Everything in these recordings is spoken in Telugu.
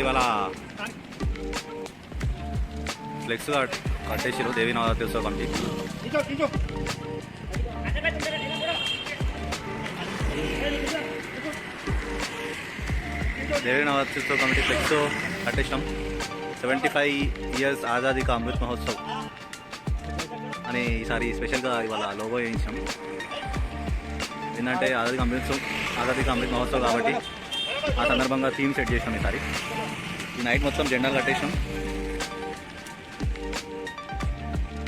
ఇవాళ ఫ్లెక్స్ కట్టేసారు దేవి నవరాత్రి ఉత్సవ కమిటీ. దేవి నవరాత్రి ఉత్సవ కమిటీ ఫ్లెక్స్ కట్టేసాం. 75 years ఆజాదీ కా అమృత్ మహోత్సవ్ అని ఈసారి స్పెషల్గా ఇవాళ లోగో వేయించాం. ఏంటంటే ఆజాదీ కా అమృత్ మహోత్సవ్ కాబట్టి ఆ సందర్భంగా థీమ్ సెట్ చేసాం. ఈసారి ఈ నైట్ మొత్తం జెండాలు కట్టేసాం.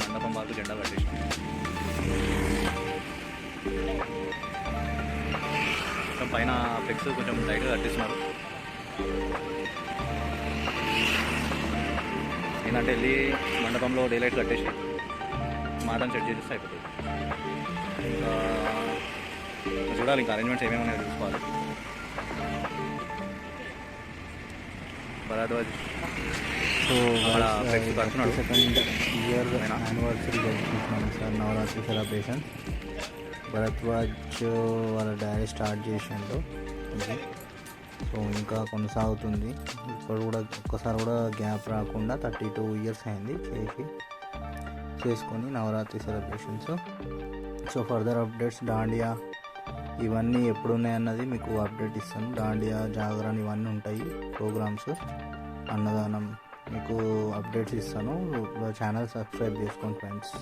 మండపం వరకు జెండాలు కట్టేసాం. కొంచెం పైన ఫ్లెక్స్ కొంచెం లైట్గా కట్టిస్తున్నారు. ఏంటంటే వెళ్ళి మండపంలో డే లైట్ కట్టేసి మాటను సెట్ చేసేస్తే అయిపోతుంది. ఇంకా చూడాలి, ఇంకా అరేంజ్మెంట్స్ ఏమేమి ఉన్నాయో చూసుకోవాలి. భరద్వాజ్ సెకండ్ ఇయర్ యానివర్సరీ జరుపుకుంటున్నాము సార్ నవరాత్రి సెలబ్రేషన్. భరద్వాజ్ వాళ్ళ డైరీ స్టార్ట్ చేసిండు. సో ఇంకా కొనసాగుతుంది. ఇప్పుడు కూడా ఒక్కసారి కూడా గ్యాప్ రాకుండా 32 years అయింది చేసుకొని Navaratri celebrations. So further updates dandiya ఇవన్నీ ఎప్పుడు ఉన్నాయన్నది మీకు అప్డేట్ ఇస్తాను. దాండియా జాగరణ ఇవన్నీ ఉంటాయి ప్రోగ్రామ్స్, అన్నదానం మీకు అప్డేట్స్ ఇస్తాను. ఛానల్ సబ్స్క్రైబ్ చేసుకోండి ఫ్రెండ్స్.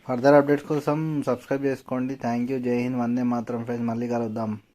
ఫర్దర్ అప్డేట్స్ కోసం సబ్స్క్రైబ్ చేసుకోండి. Thank you. జై హింద్. వందే మాతరం ఫ్రెండ్స్. మళ్ళీ కలుద్దాం.